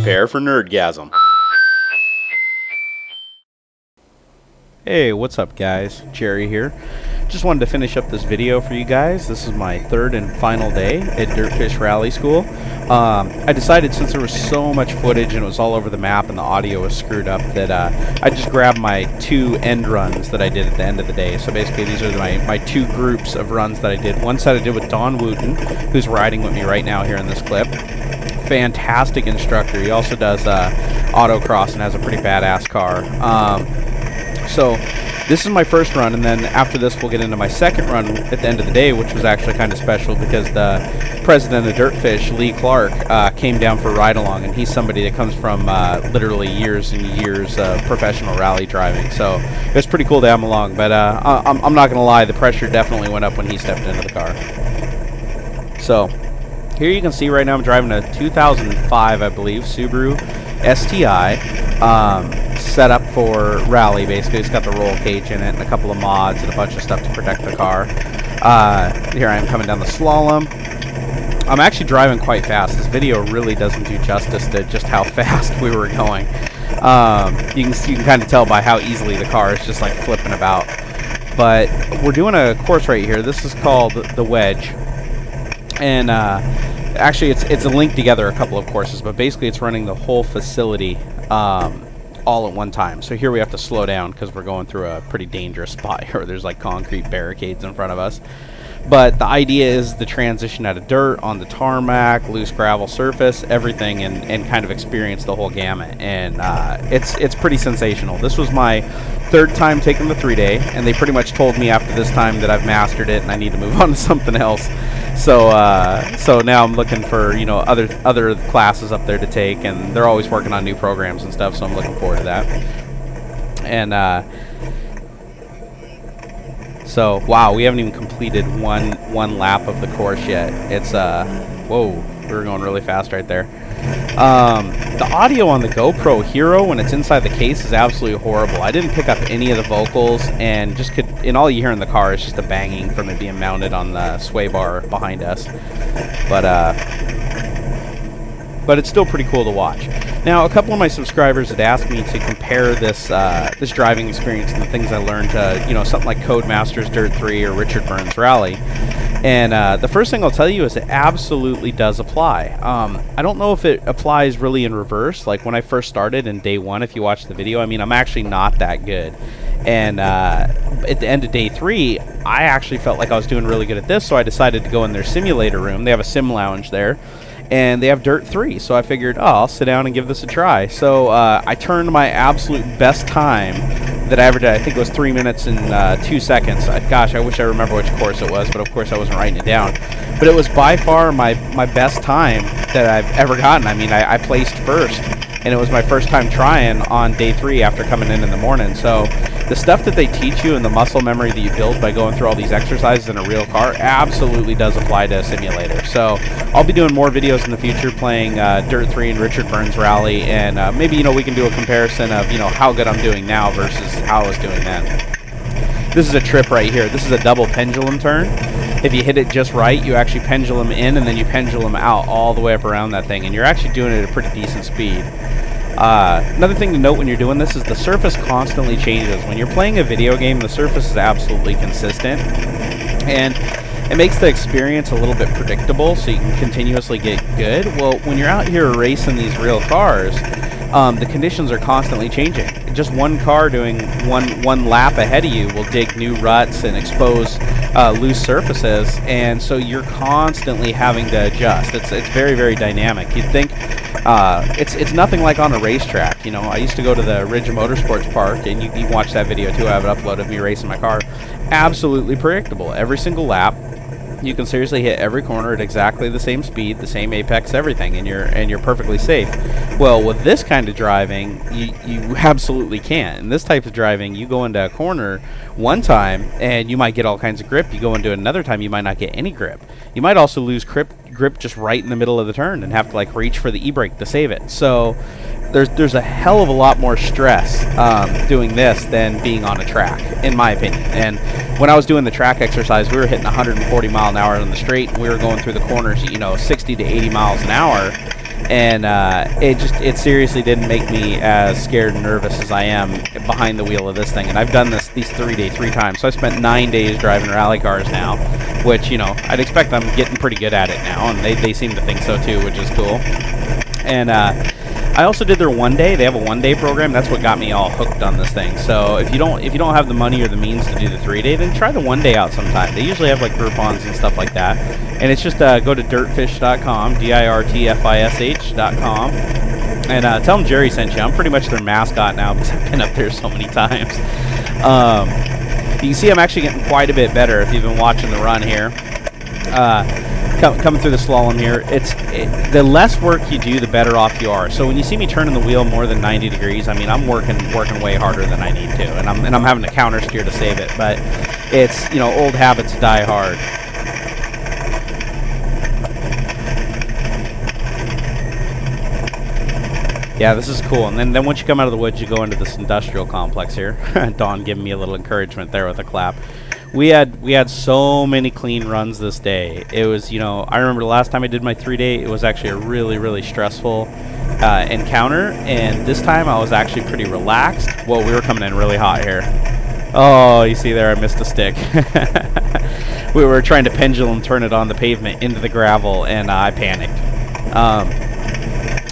Prepare for nerdgasm. Hey, what's up guys? Jerry here. Just wanted to finish up this video for you guys. This is my third and final day at DirtFish Rally School. I decided, since there was so much footage and it was all over the map and the audio was screwed up, that I just grabbed my two end runs that I did at the end of the day. So basically these are my two groups of runs that I did. One set I did with Don Wooten, who's riding with me right now here in this clip. Fantastic instructor. He also does autocross and has a pretty badass car. So this is my first run, and then after this we'll get into my second run at the end of the day, which was actually kind of special because the president of DirtFish, Lee Clark, came down for a ride-along, and he's somebody that comes from literally years and years of professional rally driving. So it was pretty cool to have him along, but I'm not going to lie, the pressure definitely went up when he stepped into the car. So here you can see right now I'm driving a 2005, I believe, Subaru STI. Set up for rally. Basically it's got the roll cage in it and a couple of mods and a bunch of stuff to protect the car. Here I am coming down the slalom. I'm actually driving quite fast. This video really doesn't do justice to just how fast we were going. You can kind of tell by how easily the car is just like flipping about. But we're doing a course right here. This is called the Wedge, and actually it's linked together a couple of courses, but basically it's running the whole facility all at one time. So here we have to slow down because we're going through a pretty dangerous spot here where there's like concrete barricades in front of us. But the idea is the transition out of dirt on the tarmac, loose gravel surface, everything, and kind of experience the whole gamut. And it's pretty sensational. This was my third time taking the 3-day, and they pretty much told me after this time that I've mastered it and I need to move on to something else. So so now I'm looking for, you know, other classes up there to take, and they're always working on new programs and stuff, so I'm looking forward to that. And so wow, we haven't even completed one lap of the course yet. It's whoa, we were going really fast right there. The audio on the GoPro Hero when it's inside the case is absolutely horrible. I didn't pick up any of the vocals, and and all you hear in the car is just the banging from it being mounted on the sway bar behind us. But it's still pretty cool to watch. Now, a couple of my subscribers had asked me to compare this this driving experience and the things I learned to, you know, something like Codemasters Dirt 3 or Richard Burns Rally. And the first thing I'll tell you is it absolutely does apply. I don't know if it applies really in reverse, like when I first started in day 1, if you watch the video. I mean, I'm actually not that good. And at the end of day 3, I actually felt like I was doing really good at this, so I decided to go in their simulator room. They have a sim lounge there, and they have Dirt 3, so I figured, oh, I'll sit down and give this a try. So I turned my absolute best time that I ever did. I think it was 3 minutes and 2 seconds. Gosh, I wish I remember which course it was, but of course I wasn't writing it down. But it was by far my best time that I've ever gotten. I mean, I placed first, and it was my first time trying on day 3 after coming in the morning. So the stuff that they teach you and the muscle memory that you build by going through all these exercises in a real car absolutely does apply to a simulator. So I'll be doing more videos in the future playing Dirt 3 and Richard Burns Rally, and maybe, you know, we can do a comparison of, you know, how good I'm doing now versus how I was doing then. This is a trip right here. This is a double pendulum turn. If you hit it just right, you actually pendulum in and then you pendulum out all the way up around that thing, and you're actually doing it at a pretty decent speed. Another thing to note when you're doing this is the surface constantly changes. When you're playing a video game, the surface is absolutely consistent, and it makes the experience a little bit predictable, so you can continuously get good. Well, when you're out here racing these real cars, the conditions are constantly changing. Just one car doing one lap ahead of you will dig new ruts and expose loose surfaces, and so you're constantly having to adjust. It's very, very dynamic. You'd think it's nothing like on a racetrack. You know, I used to go to the Ridge Motorsports Park, and you can watch that video too. I have it uploaded of me racing my car. Absolutely predictable. Every single lap, you can seriously hit every corner at exactly the same speed, the same apex, everything, and you're perfectly safe. Well, with this kind of driving, you absolutely can't. In this type of driving, you go into a corner one time and you might get all kinds of grip. You go into another time, you might not get any grip. You might also lose grip just right in the middle of the turn and have to like reach for the e-brake to save it. So there's a hell of a lot more stress doing this than being on a track, in my opinion. And when I was doing the track exercise, we were hitting 140 mile an hour on the straight, and we were going through the corners at, you know, 60 to 80 miles an hour. and it seriously didn't make me as scared and nervous as I am behind the wheel of this thing. And I've done these 3 times, so I spent 9 days driving rally cars now, which, you know, I'd expect I'm getting pretty good at it now, and they seem to think so too, which is cool. And I also did their 1 day. They have a 1 day program. That's what got me all hooked on this thing. So if you don't have the money or the means to do the 3 day, then try the 1 day out sometime. They usually have like Groupons and stuff like that. And it's just go to dirtfish.com, dirtfish.com, and tell them Jerry sent you. I'm pretty much their mascot now because I've been up there so many times. You can see I'm actually getting quite a bit better if you've been watching the run here. Coming through the slalom here, the less work you do, the better off you are. So when you see me turning the wheel more than 90 degrees, I mean, I'm working way harder than I need to, and I'm having to counter steer to save it. But it's, you know, old habits die hard. Yeah, this is cool. And then once you come out of the woods, you go into this industrial complex here. Dawn giving me a little encouragement there with a clap. We had so many clean runs this day. It was, you know, I remember the last time I did my 3 day, it was actually a really stressful encounter, and this time I was actually pretty relaxed. Whoa, we were coming in really hot here. Oh, you see there, I missed a stick. We were trying to pendulum turn it on the pavement into the gravel, and I panicked.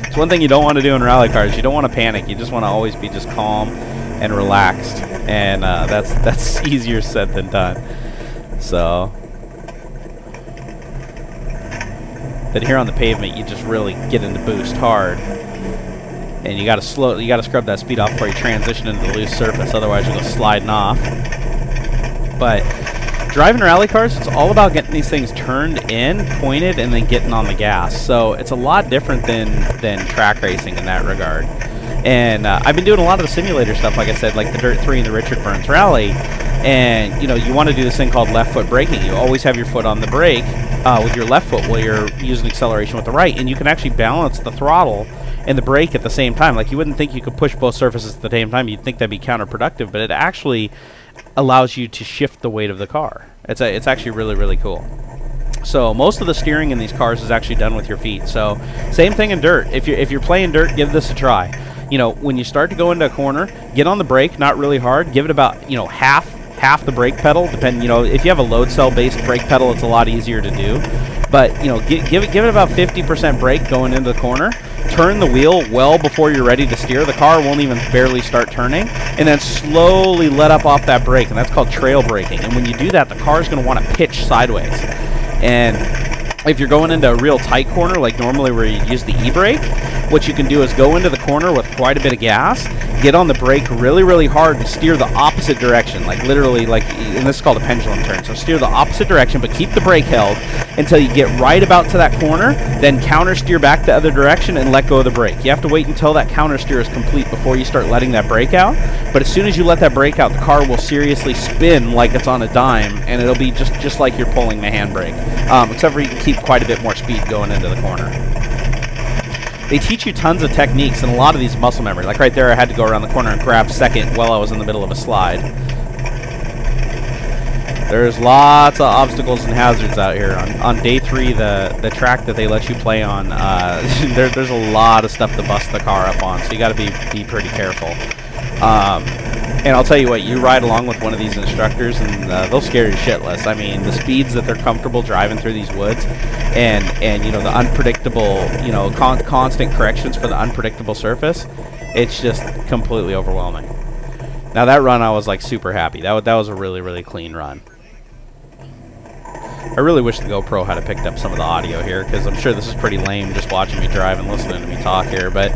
It's one thing you don't want to do in rally cars. You don't want to panic. You just want to always be just calm and relaxed, and that's easier said than done. So then here on the pavement, you just really get into boost hard, and you got to scrub that speed off before you transition into the loose surface. Otherwise, you'll go sliding off. But driving rally cars, it's all about getting these things turned in, pointed, and then getting on the gas. So it's a lot different than track racing in that regard. And I've been doing a lot of the simulator stuff, like I said, like the Dirt 3 and the Richard Burns Rally. And, you know, you want to do this thing called left foot braking. You always have your foot on the brake with your left foot while you're using acceleration with the right. And you can actually balance the throttle and the brake at the same time. Like, you wouldn't think you could push both surfaces at the same time. You'd think that'd be counterproductive, but it actually allows you to shift the weight of the car. It's actually really cool. So most of the steering in these cars is actually done with your feet. So same thing in dirt. If you're playing dirt, give this a try. You know, when you start to go into a corner, get on the brake, not really hard. Give it about, you know, half the brake pedal. You know, if you have a load cell based brake pedal, it's a lot easier to do. But, you know, give it about 50% brake going into the corner. Turn the wheel well before you're ready to steer. The car won't even barely start turning. And then slowly let up off that brake, and that's called trail braking. And when you do that, the car's going to want to pitch sideways. And if you're going into a real tight corner, like normally where you use the e-brake, what you can do is go into the corner with quite a bit of gas, get on the brake really hard, and steer the opposite direction, like literally, like, and this is called a pendulum turn. So steer the opposite direction, but keep the brake held until you get right about to that corner, then counter steer back the other direction and let go of the brake. You have to wait until that counter steer is complete before you start letting that brake out. But as soon as you let that brake out, the car will seriously spin like it's on a dime, and it'll be just like you're pulling the handbrake, except for you can keep quite a bit more speed going into the corner. They teach you tons of techniques and a lot of these muscle memory. Like right there, I had to go around the corner and grab second while I was in the middle of a slide. There's lots of obstacles and hazards out here. On day 3, the track that they let you play on, there's a lot of stuff to bust the car up on, so you got to be pretty careful. And I'll tell you what, you ride along with one of these instructors, and they'll scare you shitless. I mean, the speeds that they're comfortable driving through these woods, and you know, the unpredictable, you know, constant corrections for the unpredictable surface, it's just completely overwhelming. Now that run, I was like super happy. That was a really clean run. I really wish the GoPro had picked up some of the audio here, because I'm sure this is pretty lame just watching me drive and listening to me talk here, but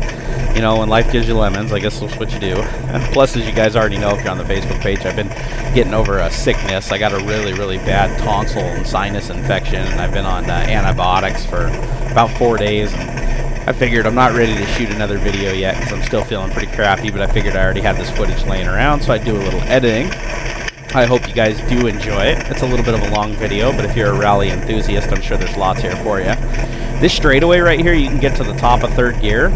you know, when life gives you lemons, I guess that's what you do. And plus, as you guys already know if you're on the Facebook page, I've been getting over a sickness. I got a really bad tonsil and sinus infection, and I've been on antibiotics for about 4 days, and I figured I'm not ready to shoot another video yet because I'm still feeling pretty crappy, but I figured I already had this footage laying around, so I'd do a little editing. I hope you guys do enjoy it. It's a little bit of a long video, but if you're a rally enthusiast, I'm sure there's lots here for you. This straightaway right here, you can get to the top of 3rd gear.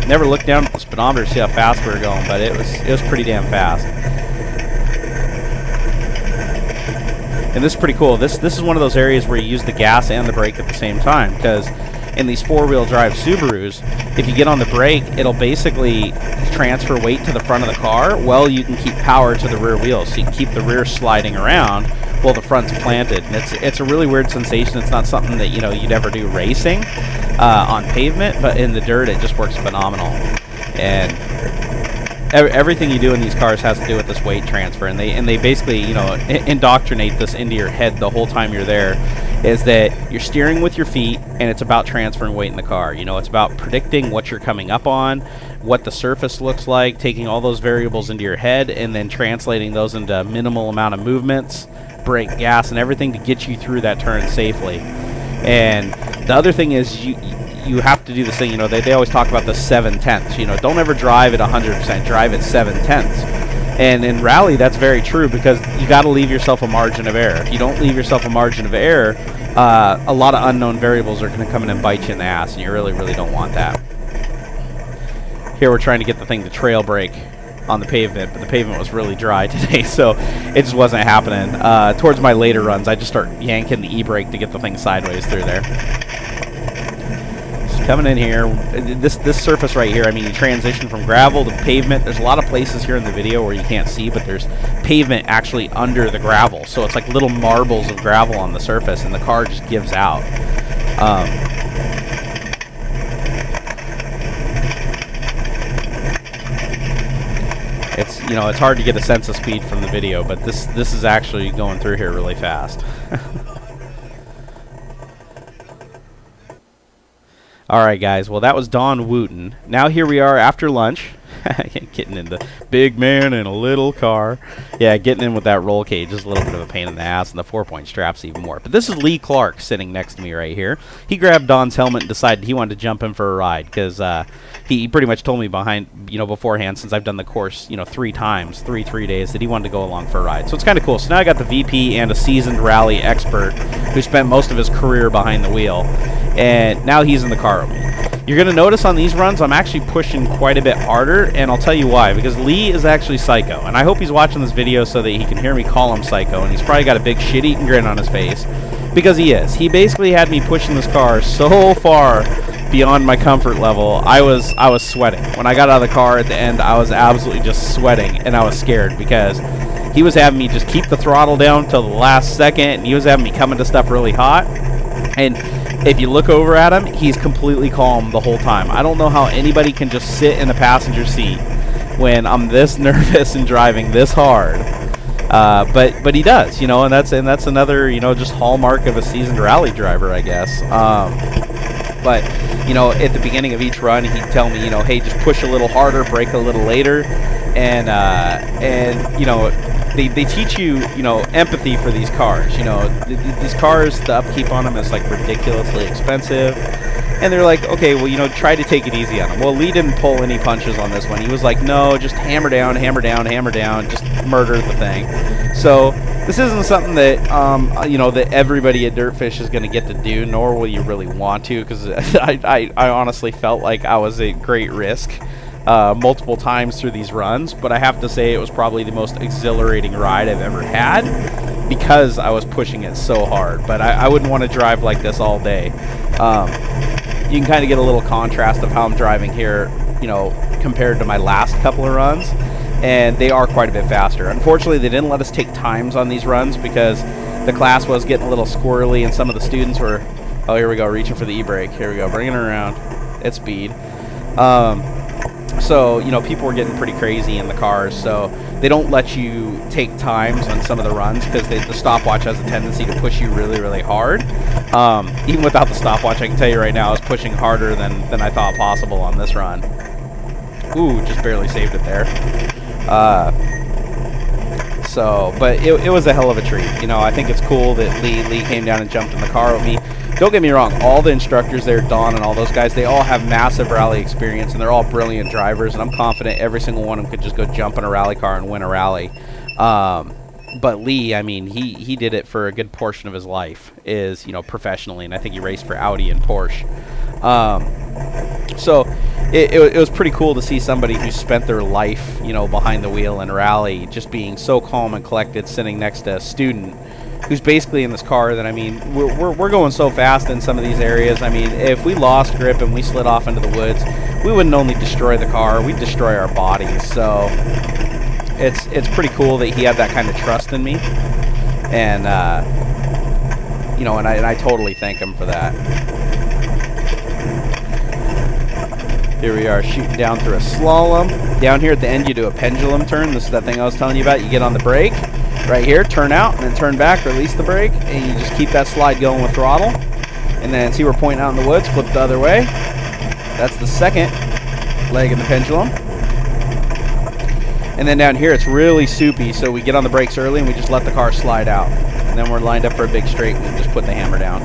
Never looked down at the speedometer to see how fast we were going, but it was pretty damn fast. And this is pretty cool. This is one of those areas where you use the gas and the brake at the same time, because in these four-wheel drive Subarus, if you get on the brake, it'll basically transfer weight to the front of the car. Well, you can keep power to the rear wheels, so you can keep the rear sliding around while the front's planted. And it's a really weird sensation. It's not something that, you know, you'd ever do racing on pavement, but in the dirt it just works phenomenal. And everything you do in these cars has to do with this weight transfer, and they basically, you know, indoctrinate this into your head the whole time you're there, is that you're steering with your feet, and it's about transferring weight in the car. You know, it's about predicting what you're coming up on, what the surface looks like, taking all those variables into your head, and then translating those into minimal amount of movements, brake, gas, and everything to get you through that turn safely. And the other thing is you have to do this thing, you know, they always talk about the 7/10. You know, don't ever drive at 100%, drive at 7/10. And in rally, that's very true, because you got to leave yourself a margin of error. If you don't leave yourself a margin of error, a lot of unknown variables are going to come in and bite you in the ass, and you really, really don't want that. Here we're trying to get the thing to trail brake on the pavement, but the pavement was really dry today, so it just wasn't happening. Towards my later runs, I just start yanking the e-brake to get the thing sideways through there. Coming in here, this surface right here, I mean, you transition from gravel to pavement. There's a lot of places here in the video where you can't see, but there's pavement actually under the gravel, so it's like little marbles of gravel on the surface, and the car just gives out. It's, you know, it's hard to get a sense of speed from the video, but this is actually going through here really fast. Alright guys, well that was Don Wooten. Now here we are after lunch, getting into big man in a little car. Yeah, getting in with that roll cage is a little bit of a pain in the ass, and the 4-point straps even more. But this is Lee Clark sitting next to me right here. He grabbed Don's helmet and decided he wanted to jump in for a ride, because he pretty much told me beforehand, since I've done the course, you know, 3 times, three days, that he wanted to go along for a ride. So it's kind of cool. So now I got the VP and a seasoned rally expert who spent most of his career behind the wheel, and now he's in the car with me. You're going to notice on these runs I'm actually pushing quite a bit harder, and I'll tell you why. Because Lee is actually psycho, and I hope he's watching this video so that he can hear me call him psycho, and he's probably got a big shit-eating grin on his face, because he is. He basically had me pushing this car so far beyond my comfort level. I was sweating. When I got out of the car at the end, I was absolutely just sweating, and I was scared, because he was having me just keep the throttle down till the last second, and he was having me come into stuff really hot. And if you look over at him, he's completely calm the whole time. I don't know how anybody can just sit in the passenger seat when I'm this nervous and driving this hard. But he does, you know, and that's another, you know, just hallmark of a seasoned rally driver, I guess. But you know, at the beginning of each run, he'd tell me, you know, hey, just push a little harder, brake a little later, and you know, they teach you, you know, empathy for these cars. You know, these cars, the upkeep on them is like ridiculously expensive, and they're like, okay, well, you know, try to take it easy on them. Well, Lee didn't pull any punches on this one. He was like, no, just hammer down, hammer down, hammer down, just murder the thing. So this isn't something that you know, that everybody at DirtFish is going to get to do, nor will you really want to, because I honestly felt like I was at great risk multiple times through these runs. But I have to say it was probably the most exhilarating ride I've ever had, because I was pushing it so hard. But I wouldn't want to drive like this all day. You can kind of get a little contrast of how I'm driving here, you know, compared to my last couple of runs, and they are quite a bit faster. Unfortunately, they didn't let us take times on these runs because the class was getting a little squirrely, and some of the students were, oh, here we go, reaching for the e-brake. Here we go, bringing it around at speed. So, you know, people were getting pretty crazy in the cars, so they don't let you take times on some of the runs because the stopwatch has a tendency to push you really, really hard. Even without the stopwatch, I can tell you right now, I was pushing harder than I thought possible on this run. Ooh, just barely saved it there. But it was a hell of a treat. You know, I think it's cool that Lee came down and jumped in the car with me. Don't get me wrong, all the instructors there, Don and all those guys, they all have massive rally experience, and they're all brilliant drivers, and I'm confident every single one of them could just go jump in a rally car and win a rally. But Lee, I mean, he did it for a good portion of his life, you know, professionally, and I think he raced for Audi and Porsche. So it was pretty cool to see somebody who spent their life, you know, behind the wheel in a rally, just being so calm and collected, sitting next to a student who's basically in this car that, I mean, we're going so fast in some of these areas. I mean, if we lost grip and we slid off into the woods, we wouldn't only destroy the car, we'd destroy our bodies. So it's pretty cool that he had that kind of trust in me, and you know, and I totally thank him for that. Here we are shooting down through a slalom. Down here at the end you do a pendulum turn. This is that thing I was telling you about. You get on the brake right here, turn out, and then turn back, release the brake, and you just keep that slide going with throttle. And then see, we're pointing out in the woods, flip the other way. That's the second leg in the pendulum. And then down here it's really soupy, so we get on the brakes early and we just let the car slide out. And then we're lined up for a big straight and we just put the hammer down.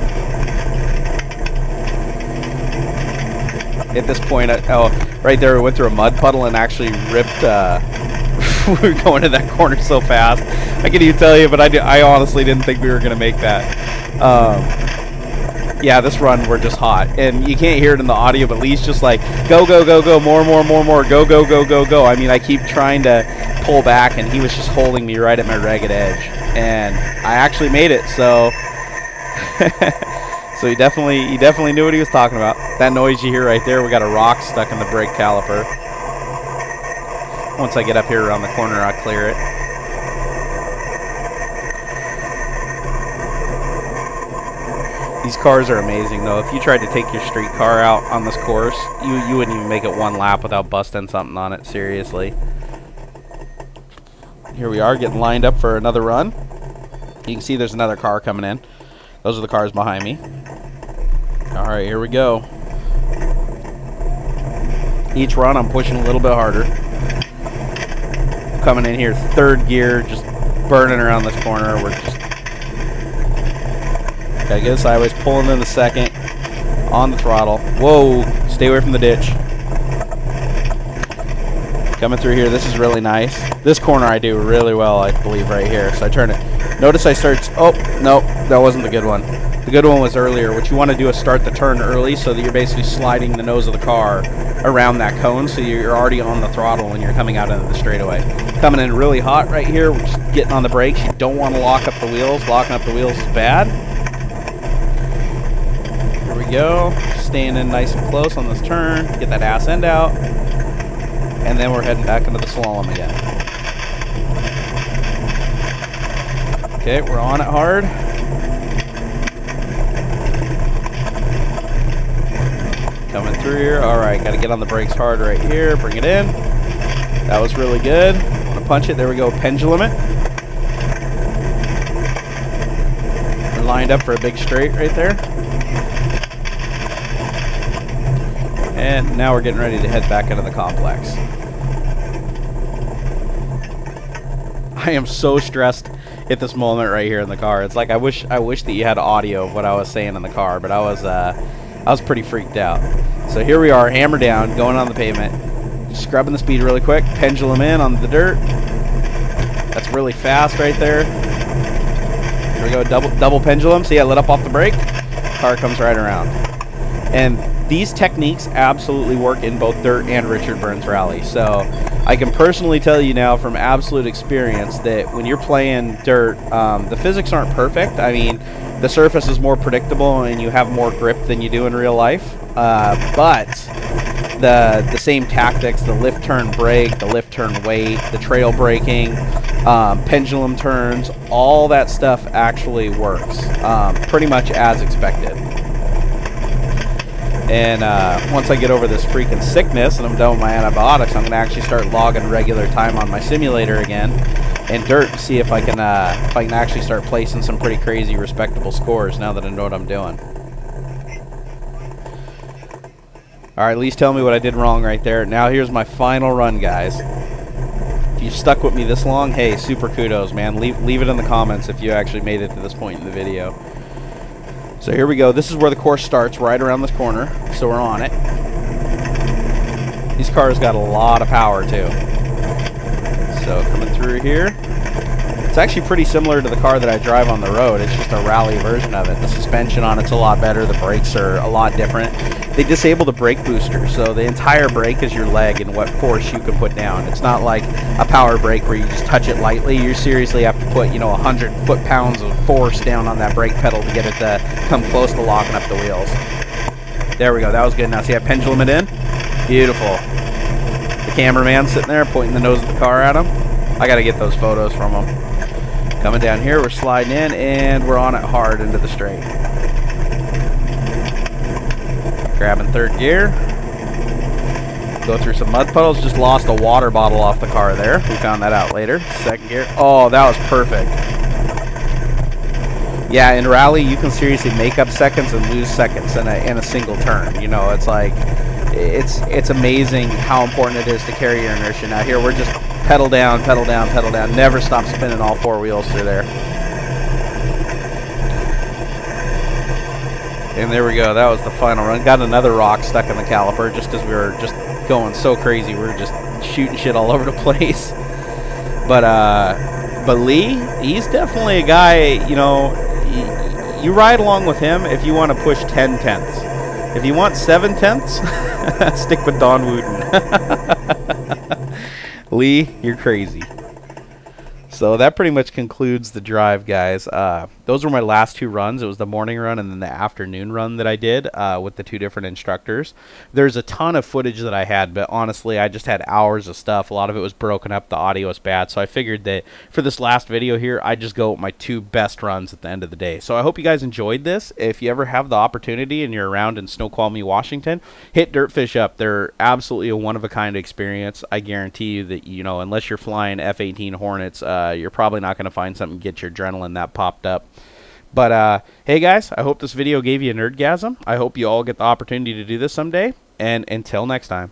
At this point, oh, right there we went through a mud puddle and actually ripped, we were going to that corner so fast. I can't even tell you, but I honestly didn't think we were going to make that. Yeah, this run, we're just hot. And you can't hear it in the audio, but Lee's just like, go, go, go, go, more, more, more, more, go, go, go, go, go. I mean, I keep trying to pull back, and he was just holding me right at my ragged edge. And I actually made it, so... So he definitely knew what he was talking about. That noise you hear right there, we got a rock stuck in the brake caliper. Once I get up here around the corner, I'll clear it. These cars are amazing, though. If you tried to take your street car out on this course, you wouldn't even make it one lap without busting something on it, seriously. Here we are, getting lined up for another run. You can see there's another car coming in. Those are the cars behind me. Alright, here we go. Each run I'm pushing a little bit harder. Coming in here, third gear, just burning around this corner. We're just... Gotta get sideways, pulling in the second. On the throttle. Whoa, stay away from the ditch. Coming through here, this is really nice. This corner I do really well, I believe, right here. So I turn it. Notice I start... Oh, no, that wasn't the good one. The good one was earlier. What you want to do is start the turn early so that you're basically sliding the nose of the car around that cone, so you're already on the throttle when you're coming out into the straightaway. Coming in really hot right here. We're just getting on the brakes. You don't want to lock up the wheels. Locking up the wheels is bad. Here we go. Staying in nice and close on this turn. Get that ass end out. And then we're heading back into the slalom again. Okay, we're on it hard. Coming through here. Alright, got to get on the brakes hard right here. Bring it in. That was really good. Want to punch it. There we go. Pendulum it. We're lined up for a big straight right there. And now we're getting ready to head back into the complex. I am so stressed at this moment right here in the car. It's like I wish that you had audio of what I was saying in the car, but I was pretty freaked out. So here we are, hammer down, going on the pavement, scrubbing the speed really quick, pendulum in on the dirt. That's really fast right there. Here we go, double pendulum. See, I let up off the brake. Car comes right around. And these techniques absolutely work in both dirt and Richard Burns Rally. So I can personally tell you now from absolute experience that when you're playing dirt, the physics aren't perfect. I mean, the surface is more predictable and you have more grip than you do in real life. But the same tactics, the lift turn brake, the lift turn weight, the trail braking, pendulum turns, all that stuff actually works pretty much as expected. And once I get over this freaking sickness and I'm done with my antibiotics, I'm going to actually start logging regular time on my simulator again in dirt to see if I can actually start placing some pretty crazy respectable scores now that I know what I'm doing. Alright, at least tell me what I did wrong right there. Now here's my final run, guys. If you've stuck with me this long, hey, super kudos, man. Leave it in the comments if you actually made it to this point in the video. So here we go. This is where the course starts, right around this corner. So we're on it. These cars got a lot of power too. So coming through here. It's actually pretty similar to the car that I drive on the road. It's just a rally version of it. The suspension on it's a lot better. The brakes are a lot different. They disable the brake booster, so the entire brake is your leg and what force you can put down. It's not like a power brake where you just touch it lightly. You seriously have to put, you know, 100 foot-pounds of force down on that brake pedal to get it to come close to locking up the wheels. There we go. That was good. Now see, I pendulum it in. Beautiful. The cameraman sitting there pointing the nose of the car at him. I got to get those photos from him. Coming down here, we're sliding in, and we're on it hard into the straight. Grabbing third gear. Go through some mud puddles. Just lost a water bottle off the car there. We found that out later. Second gear. Oh, that was perfect. Yeah, in rally, you can seriously make up seconds and lose seconds in a single turn. You know, it's like, it's amazing how important it is to carry your inertia. Now here, we're just pedal down, pedal down, pedal down. Never stop spinning all four wheels through there. And there we go. That was the final run. Got another rock stuck in the caliper just because we were just going so crazy. We were just shooting shit all over the place. But Lee, he's definitely a guy, you know, you ride along with him if you want to push 10 tenths. If you want 7 tenths, stick with Don Wooten. Lee, you're crazy. So that pretty much concludes the drive, guys. Those were my last two runs. It was the morning run and then the afternoon run that I did with the two different instructors. There's a ton of footage that I had, but honestly, I just had hours of stuff. A lot of it was broken up. The audio was bad. So I figured that for this last video here, I'd just go with my two best runs at the end of the day. So I hope you guys enjoyed this. If you ever have the opportunity and you're around in Snoqualmie, Washington, hit DirtFish up. They're absolutely a one-of-a-kind experience. I guarantee you that, you know, unless you're flying F-18 Hornets, you're probably not going to find something to get your adrenaline that popped up. But hey guys, I hope this video gave you a nerdgasm. I hope you all get the opportunity to do this someday, and until next time.